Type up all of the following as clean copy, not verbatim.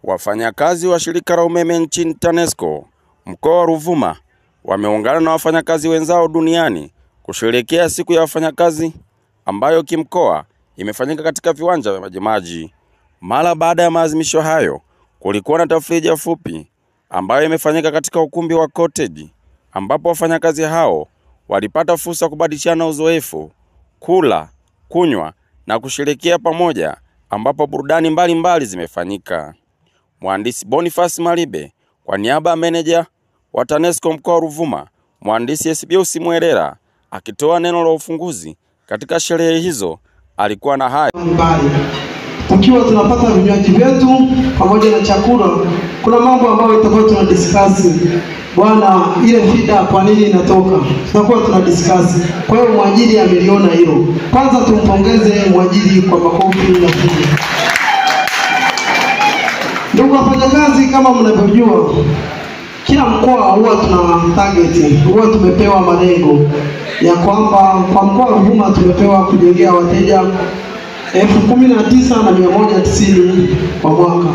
Wafanyakazi wa shirika la umeme nchini TANESCO mkoa wa Ruvuma wameungana na wafanyakazi wenzao duniani kusherehekea siku ya wafanyakazi ambayo kimkoa imefanyika katika viwanja vya Majimaji. Mara baada ya maadhimisho hayo, kulikuwa na tafrija fupi ambayo imefanyika katika ukumbi wa Cottage, ambapo wafanyakazi hao walipata fursa kubadilishana uzoefu, kula, kunywa na kusherehekea pamoja, ambapo burudani mbalimbali zimefanyika. Mhandisi Boniface Malibe kwa niaba ya meneja wa TANESCO mkoa wa Ruvuma, Mhandisi Esbiusi Mwerera, akitoa neno la ufunguzi katika sherehe hizo, alikuwa na haya: tukiwa tunapata vinywaji vyetu pamoja na chakula, kuna mambo ambayo tutakuwa tunadiscuss. Bwana, ile fida kwa nini inatoka? Tutakuwa tunadiscuss. Kwa hiyo mwajiri ameliona hilo. Kwanza tumpongeze mwajiri kwa makofi na fida. Ndugu wafanyakazi, kama mnavyojua, kila mkoa huwa tuna target, huwa tumepewa malengo ya kwamba kwa mkoa wa Ruvuma tumepewa kujengea wateja 19,190 kwa mwaka,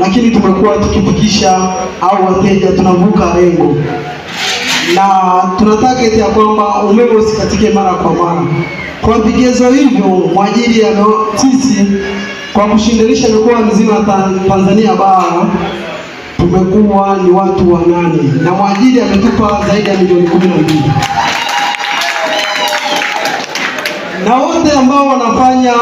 lakini tumekuwa tukifikisha au wateja tunavuka lengo, na tuna target ya kwamba umeme usikatike mara kwa mara. Kwa vigezo hivyo, mwajiri sisi kwa kushindilisha mikoa mizima Tanzania bara tumekuwa ni watu 8 na mwajiri ametupa zaidi ya milioni 12. Na wote ambao wanafanya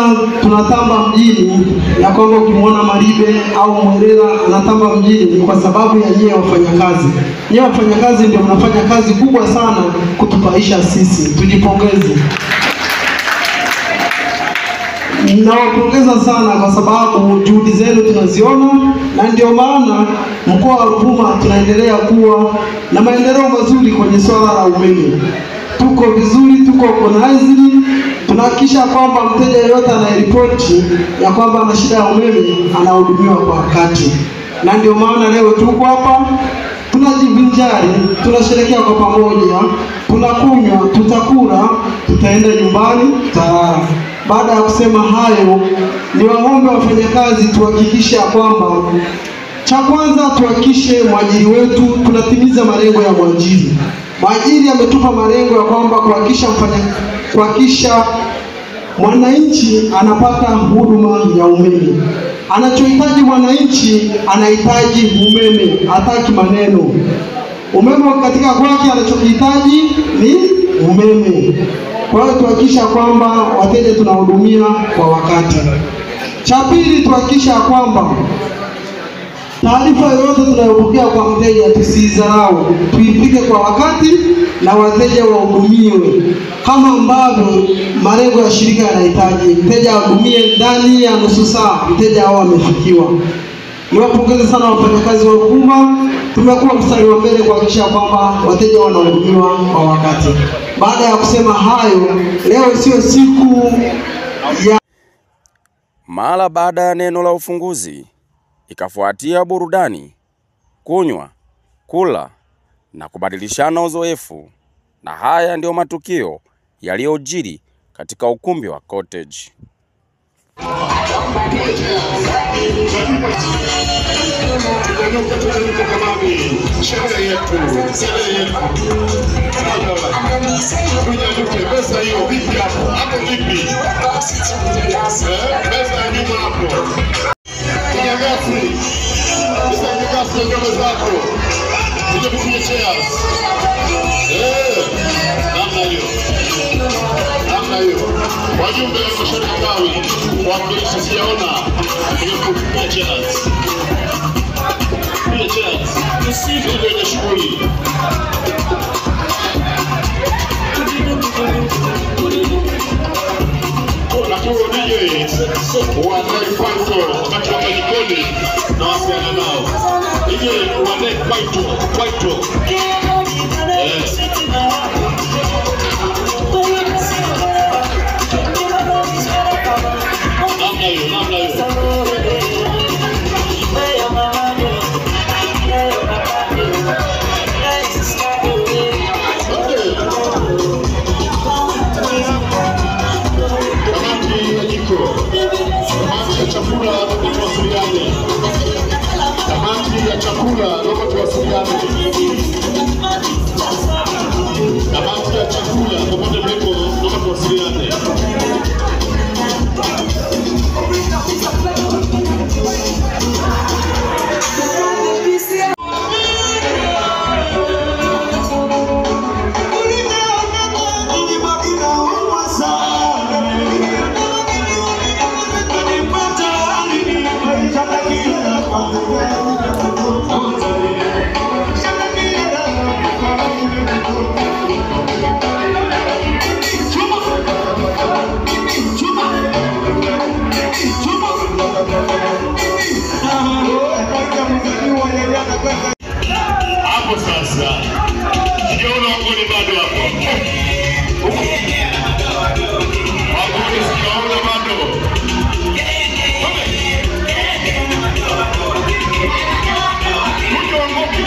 tunatamba mjini, ya kwamba ukimwona Malibe au Mwerera anatamba mjini, ni kwa sababu ya nyie wafanyakazi. Nyie wafanyakazi ndio mnafanya kazi kubwa sana kutupaisha sisi. Tujipongeze. Nawapongeza sana kwa sababu juhudi zenu tunaziona, na ndio maana mkoa wa Ruvuma tunaendelea kuwa na maendeleo mazuri kwenye swala la umeme. Tuko vizuri, tuko organized, tunahakikisha kwamba mteja yote anayeripoti ya kwamba ana shida ya umeme anahudumiwa kwa wakati. Na ndio maana leo tuko hapa, tunajivinjari, tunasherehekea kwa pamoja, tunakunywa, tutakula, tutaenda nyumbani, tutalala. Baada ya kusema hayo, ni waombe wafanyakazi tuhakikishe kwamba cha kwanza tuhakikishe mwajiri wetu tunatimiza malengo ya mwajiri. Mwajiri ametupa malengo ya kwamba kuhakikisha mwananchi anapata huduma ya umeme. Anachohitaji mwananchi, anahitaji umeme, hataki maneno. Umeme katika kwake anachokihitaji ni umeme. Kwa hiyo tuhakikisha kwamba wateja tunahudumia kwa wakati. Cha pili, tuhakikisha kwamba taarifa yoyote tunayopokea kwa mteja tusidharau, tuipike kwa wakati na wateja wahudumiwe kama ambavyo malengo ya shirika yanahitaji. Mteja ahudumie ndani ya nusu saa, mteja hao amefikiwa. Niwapongeze sana wafanyakazi wa Ruvuma, tumekuwa mstari wa mbele kuhakikisha kwamba wateja wanahudumiwa kwa wakati. Baada ya kusema hayo, leo sio siku ya... Mara baada ya neno la ufunguzi, ikafuatia burudani, kunywa, kula na kubadilishana uzoefu. Na haya ndio matukio yaliyojiri katika ukumbi wa Cottage. Wajumbe wa masharikawi wakilishi siyaona kupitia chance. Pia chance. Ndio ile shughuli. Kwa hiyo DJ wanai Paito wakati wa jikoni na wasiana nao. DJ wanai Paito. Chakula na mawasiliano. sasa. Sijaona wangoni bado hapo. Wangoni sijaona bado. Kuja wangoni.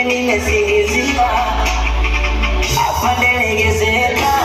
nimesingiziwa, afande legezeka.